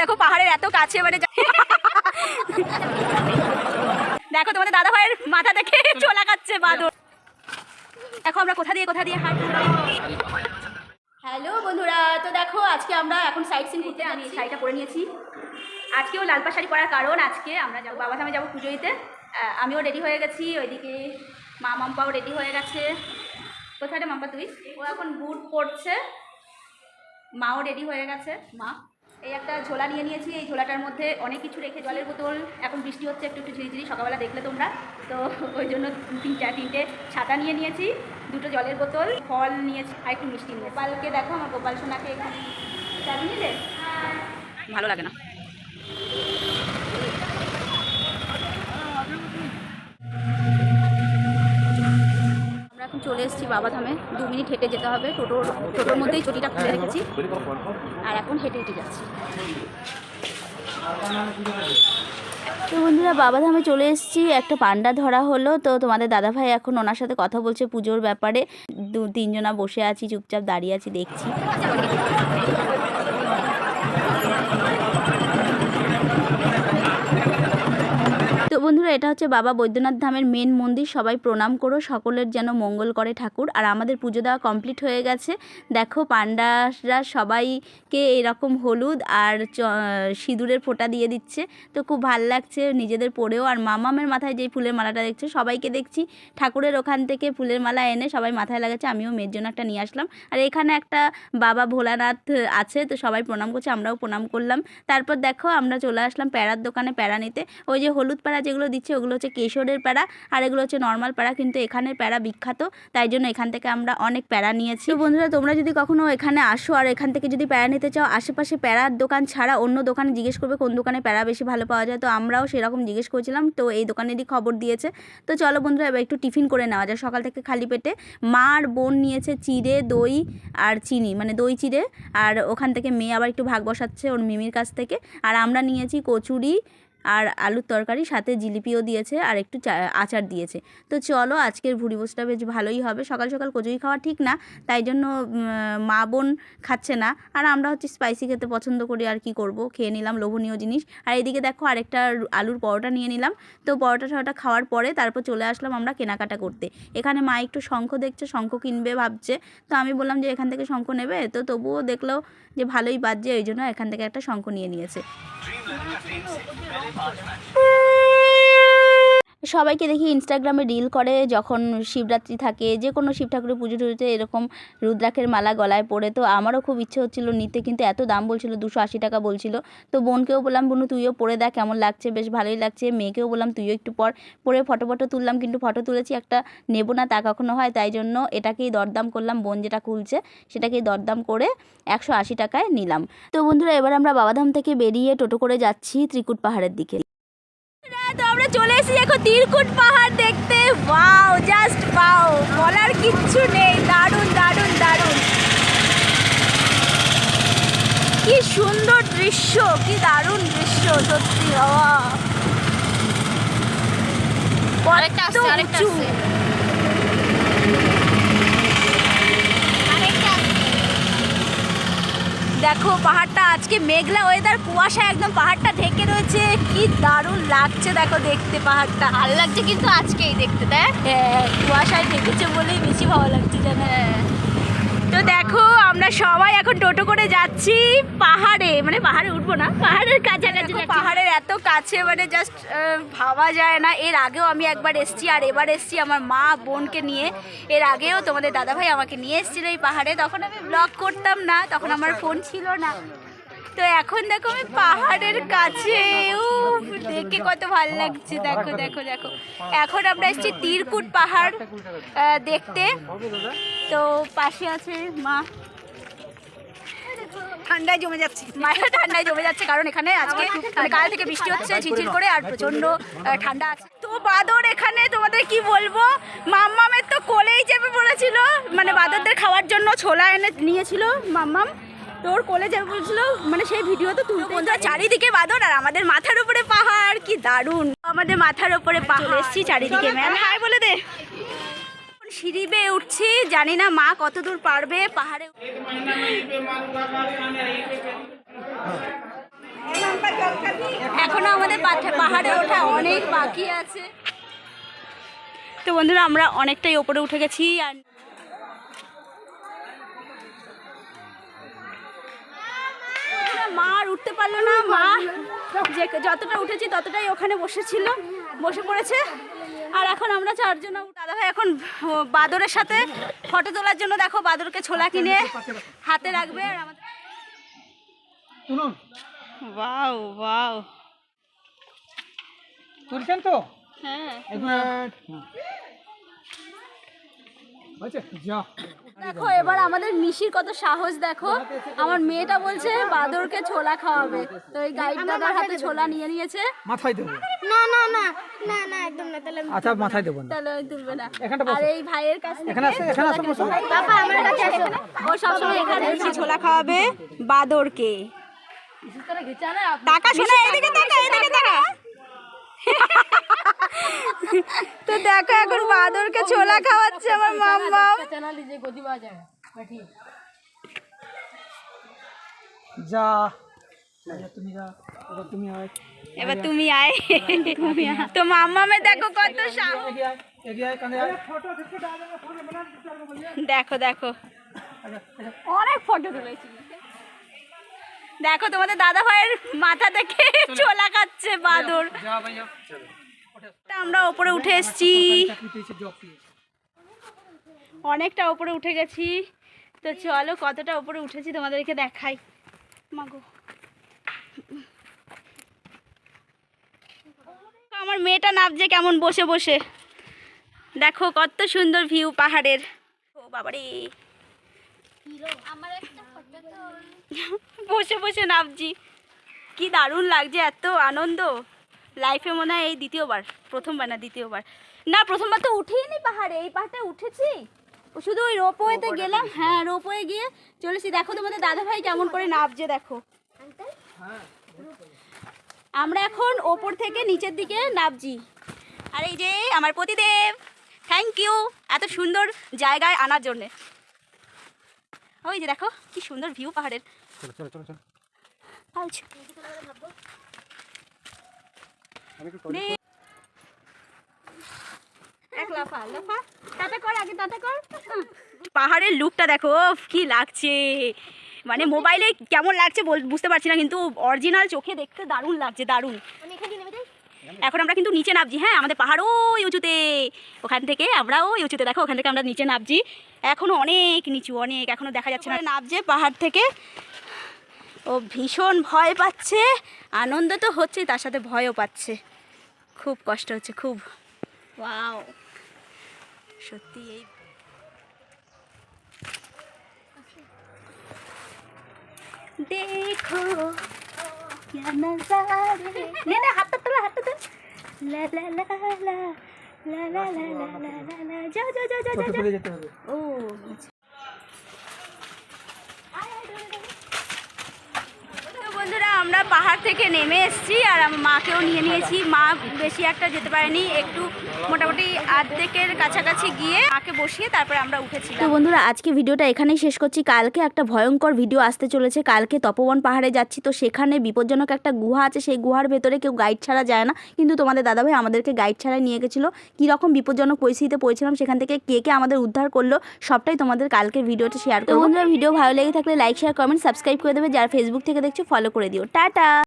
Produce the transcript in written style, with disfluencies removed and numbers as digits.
দেখো পাহাড়ের এত কাছে মানে দেখো তোমাদের দাদা ভাইয়ের মাথা থেকে চোলা কাচ্ছে বাদর। দেখো আমরা কোথা দিয়ে হাঁটছি। হ্যালো বন্ধুরা, তো দেখো আজকে আমরা এখন সাইট সিন ঘুরতে আমি শাড়িটা পরে নিয়েছি। আজকেও লালপা শাড়ি পরার কারণ আজকে আমরা যাবো বাবাধামে যাবো পুজো দিতে। আমিও রেডি হয়ে গেছি, ওইদিকে মা মাম্পাও রেডি হয়ে গেছে। কোথায় রে মাম্পা তুই? ও এখন বুট পরছে, মাও রেডি হয়ে গেছে। মা এই একটা ঝোলা নিয়ে নিয়েছি, এই ঝোলাটার মধ্যে অনেক কিছু রেখে, জলের বোতল, এখন বৃষ্টি হচ্ছে একটু একটু ঝিরিঝিরি, সকালবেলা দেখলে তোমরা, তো ওই জন্য তিনটে ছাতা নিয়ে নিয়েছি, দুটো জলের বোতল, ফল নিয়েছি আর একটু মিষ্টি নিয়ে। গোপালকে দেখো, আমার গোপাল সোনাকে এখানে চাবি নিলে ভালো লাগে না। আমরা এখন চলে এসেছি বাবাধামে, 2 মিনিট হেঁটে যেতে হবে। টোটোর মধ্যেই ছুটিটা খুলে রেখেছি আর এখন হেঁটে যাচ্ছি। তো বন্ধুরা বাবাধামে চলে এসেছি, একটা পান্ডা ধরা হলো, তো তোমাদের দাদাভাই এখন ওনার সাথে কথা বলছে পুজোর ব্যাপারে। 2-3 জনা বসে আছি, চুপচাপ দাঁড়িয়ে আছি, দেখছি। তো বন্ধুরা এটা হচ্ছে বাবা বৈদ্যনাথ ধামের মেন মন্দির, সবাই প্রণাম করো, সকলের যেন মঙ্গল করে ঠাকুর। আর আমাদের পুজো দেওয়া কমপ্লিট হয়ে গেছে। দেখো পান্ডারা সবাইকে এরকম হলুদ আর সিঁদুরের ফোঁটা দিয়ে দিচ্ছে, তো খুব ভাল লাগছে নিজেদের পরেও। আর মামামের মাথায় যেই ফুলের মালাটা দেখছে, সবাইকে দেখছি ঠাকুরের ওখান থেকে ফুলের মালা এনে সবাই মাথায় লাগাচ্ছে, আমিও মেয়ের জন্য একটা নিয়ে আসলাম। আর এখানে একটা বাবা ভোলানাথ আছে, তো সবাই প্রণাম করছে, আমরাও প্রণাম করলাম। তারপর দেখো আমরা চলে আসলাম প্যারার দোকানে প্যারা নিতে। ওই যে হলুদ প্যারা যেগুলো দিচ্ছে ওগুলো হচ্ছে কেশরের প্যারা, আর এগুলো হচ্ছে নর্মাল প্যারা, কিন্তু এখানের প্যারা বিখ্যাত, তাই জন্য এখান থেকে আমরা অনেক প্যারা নিয়েছি। তো বন্ধুরা তোমরা যদি কখনো এখানে আসো আর এখান থেকে যদি প্যারা নিতে চাও, আশেপাশে প্যারার দোকান ছাড়া অন্য দোকানে জিজ্ঞেস করবে কোন দোকানে প্যারা বেশি ভালো পাওয়া যায়। তো আমরাও সেরকম জিজ্ঞেস করেছিলাম, তো এই দোকানেরই খবর দিয়েছে। তো চলো বন্ধুরা এবার একটু টিফিন করে নেওয়া যায় সকাল থেকে খালি পেটে। মা আর বোন নিয়েছে চিড়ে, দই আর চিনি, মানে দই চিড়ে, আর ওখান থেকে মেয়ে আবার একটু ভাগ বসাচ্ছে ওর মিমির কাছ থেকে। আর আমরা নিয়েছি কচুরি আর আলুর তরকারি, সাথে জিলিপিও দিয়েছে আর একটু আচার দিয়েছে। তো চলো আজকের ভুড়িভোজটা বেশ ভালোই হবে। সকাল সকাল কচুরি খাওয়া ঠিক না, তাই জন্য মা বোন খাচ্ছে না, আর আমরা হচ্ছে স্পাইসি খেতে পছন্দ করি, আর কি করব, খেয়ে নিলাম লোভনীয় জিনিস। আর এদিকে দেখো আরেকটা আলুর পরোটা নিয়ে নিলাম। তো পরোটা খাওয়ার পরে তারপর চলে আসলাম আমরা কেনাকাটা করতে। এখানে মা একটু শঙ্খ দেখছে, শঙ্খ কিনবে ভাবছে, তো আমি বললাম যে এখান থেকে শঙ্খ নেবে, তো তবুও দেখলো যে ভালোই বাজছে, ওই জন্য এখান থেকে একটা শঙ্খ নিয়ে নিয়েছে। সবাইকে দেখি ইনস্টাগ্রামে রিল করে, যখন শিবরাত্রি থাকে, যে কোনো শিব ঠাকুরের পুজো টুজোতে এরকম রুদ্রাক্ষের মালা গলায় পরে। তো আমারও খুব ইচ্ছে হচ্ছিলো নিতে, কিন্তু এত দাম বলছিল, 280 টাকা বলছিল। তো বোনকেও বললাম, বোনু তুইও পরে দেখ কেমন লাগছে, বেশ ভালোই লাগছে। মেয়েকেও বললাম তুইও একটু পরে ফটো তুললাম, কিন্তু ফটো তুলেছি, একটা নেবো না তা কখনো হয়, তাই জন্য এটাকেই দরদাম করলাম। বোন যেটা খুলছে সেটাকেই দরদাম করে 180 টাকায় নিলাম। তো বন্ধুরা এবার আমরা বাবাধাম থেকে বেরিয়ে টোটো করে যাচ্ছি ত্রিকুট পাহাড়ের দিকে। তো আমরা চলে এসেছি এখন ত্রিকুট পাহাড় দেখতে। ওয়াও, জাস্ট ওয়াও, বলার কিচ্ছু নেই, দারুণ দারুণ দারুণ, কি সুন্দর দৃশ্য, কি দারুণ দৃশ্য সত্যি। উঁচু। দেখো পাহাড়টা আজকে মেঘলা ওয়েদার, কুয়াশা একদম পাহাড়টা ঢেকে রয়েছে, কি দারুণ লাগছে দেখো দেখতে, পাহাড়টা ভালো লাগছে কিন্তু আজকেই দেখতে। দেখ হ্যাঁ, কুয়াশায় ঢেকেছে বলেই বেশি ভালো লাগছে জানো। তো দেখো আমরা সবাই এখন টোটো করে যাচ্ছি পাহাড়ে, মানে পাহাড়ে উঠবো না, পাহাড়ের কাছাকাছি। পাহাড়ের এত কাছে, মানে জাস্ট ভাবা যায় না। এর আগেও আমি একবার এসেছি, আর এবার এসেছি আমার মা বোনকে নিয়ে। এর আগেও তোমাদের দাদাভাই আমাকে নিয়ে এসেছিলো এই পাহাড়ে, তখন আমি ব্লগ করতাম না, তখন আমার ফোন ছিল না। তো এখন দেখো আমি পাহাড়ের কাছে, দেখে কত ভালো লাগছে। দেখো দেখো দেখো, এখন আমরা এসেছি ত্রিকুট পাহাড় দেখতে। তো পাশে আছে মা, ঠান্ডায় জমে যাচ্ছে, মায়ের ঠান্ডায় জমে যাচ্ছে, কারণ এখানে আজকে কাল থেকে বৃষ্টি হচ্ছে ঝিরঝির করে, আর প্রচন্ড ঠান্ডা আছে। তো বাদর এখানে তোমাদের কি বলবো, মাম্মামের তো কোলেই চেপে পড়েছিল, মানে বাদরদের খাওয়ার জন্য ছোলা এনে নিয়েছিল মাম্মাম, তোর কোলে চেপে পড়েছিল, মানে সেই ভিডিও তো তুলতে। বন্ধুরা চারিদিকে বাদর আর আমাদের মাথার উপরে পাহাড়, কি দারুণ, আমাদের মাথার উপরে পাহাড়। এসছি চারিদিকে, ম্যাম হাই বলে দে। সিঁড়ি বেয়ে উঠছি, জানি না মা কত দূর পারবে পাহাড়ে। এখনো আমাদের পাহাড়ে ওঠা অনেক বাকি আছে। তো বন্ধুরা আমরা অনেকটাই ওপরে উঠে গেছি। আর মা আর উঠতে পারলো না, মা যে যতটা উঠেছি ততটাই ওখানে বসে পড়েছে। আর এখন আমরা চারজন, দাদাভাই এখন বাদরের সাথে ফটো তোলার জন্য দেখো বাদরকে ছোলা কিনে হাতে রাখবে। আর আমাদের ওয়াও ওয়াও তুলছেন তো? হ্যাঁ দেখো এবার আমাদের মিশির কত সাহস দেখো। আমার মেয়েটা বলছে বাদরকে ছোলা খাওয়াবে, তো এই গাইড দাদার হাতে ছোলা নিয়ে নিয়েছে। মাথায় দেবো না না না না না একদম না, তাহলে আচ্ছা মাথায় দেবো না, তাহলে তুলবে না। এখানটা বসো, আর এই ভাইয়ের কাছ থেকে এখানে আসো বসো। বাবা আমার কাছে আসো। ও সবসময় এখানে এসে ছোলা খাওয়াবে বাদরকে। টাকা শোনা, এদিকে টাকা, এদিকে টাকা। তো দেখো এখন বাদরকে ছোলা খাওয়াচ্ছে আমার মাম্মা। যা তুমি যা, তুমি আয়, এবার তুমি আয়। তো মাম্মামে দেখো কত সাহস। এগিয়ে আয়, কানে আয়। দেখো দেখো অনেক ফটো তুলেছি। দেখো তোমাদের দাদা ভাইয়ের মাথা থেকে ছোলা খাচ্ছে বাদর। যা ভাইয়া চলো। আমরা ওপরে উঠে এসেছি, অনেকটা ওপরে উঠে গেছি। তো চলো কতটা ওপরে উঠেছি তোমাদেরকে দেখাই। মাগো আমার মেয়েটা নামছে কেমন বসে বসে, দেখো কত সুন্দর ভিউ পাহাড়ের। ও বাবারে বসে বসে নামছি, কি দারুণ লাগছে, এত আনন্দ। লাইফে মনে হয় এই দ্বিতীয়বার, প্রথমবার না দ্বিতীয়বার। না প্রথমবার তো উঠিনি পাহাড়ে, এই পাহাড়টা উঠেছি শুধু ওই রোপওয়েতে গেলাম। হ্যাঁ রোপওয়ে গিয়ে চলেছি। দেখো তোমাদের দাদা ভাই কেমন করে নামছে দেখো। আমরা এখন ওপর থেকে নিচের দিকে নামছি। আর এই যে আমার পতিদেব, থ্যাংক ইউ এত সুন্দর জায়গায় আনার জন্যে। ওই যে দেখো কি সুন্দর ভিউ পাহাড়ের। পাহাড়ের লুকটা দেখো কি লাগছে, মানে মোবাইলে কেমন লাগছে বুঝতে পারছি না, কিন্তু অরিজিনাল চোখে দেখতে দারুণ লাগছে, দারুণ। এখন আমরা কিন্তু নিচে নামছি। হ্যাঁ আমাদের পাহাড় ওই উঁচুতে, ওখান থেকে আমরা ওই উঁচুতে, দেখো ওখান থেকে আমরা নিচে নামছি। এখনো অনেক নিচু, অনেক এখনো দেখা যাচ্ছে না। নামছে পাহাড় থেকে, ও ভীষণ ভয় পাচ্ছে। আনন্দ তো হচ্ছে, তার সাথে ভয়ও পাচ্ছে, খুব কষ্ট হচ্ছে খুব। ওয়াও সত্যি এই দেখো হাতটা তোলা, হাতটা তোলা। লা লা লা লা লা লা লা লা লা লা। যাও যাও যাও যাও যাও। ও বন্ধুরা আমরা পাহাড় থেকে নেমে এসেছি, আর আমার মাকেও নিয়ে নিয়েছি। মা বেশি একটা যেতে পারেনি, একটু মোটামুটি অর্ধেকের কাছাকাছি গিয়ে মাকে বসিয়ে তারপরে আমরা উঠেছি। তো বন্ধুরা আজকে ভিডিওটা এখানেই শেষ করছি। কালকে একটা ভয়ঙ্কর ভিডিও আসতে চলেছে। কালকে তপবন পাহাড়ে যাচ্ছি, তো সেখানে বিপজ্জনক একটা গুহা আছে, সেই গুহার ভেতরে কেউ গাইড ছাড়া যায় না, কিন্তু তোমাদের দাদাভাই আমাদেরকে গাইড ছাড়াই নিয়ে গেছিলো। কীরকম বিপজ্জনক পরিস্থিতিতে পড়েছিলাম, সেখান থেকে কে কে আমাদের উদ্ধার করলো সবটাই তোমাদের কালকের ভিডিওটা শেয়ার করবো। বন্ধুরা ভিডিও ভালো লেগে থাকলে লাইক শেয়ার কমেন্ট সাবস্ক্রাইব করে দেবে। যারা ফেসবুক থেকে দেখছো ফলো করে দিও। টাটা।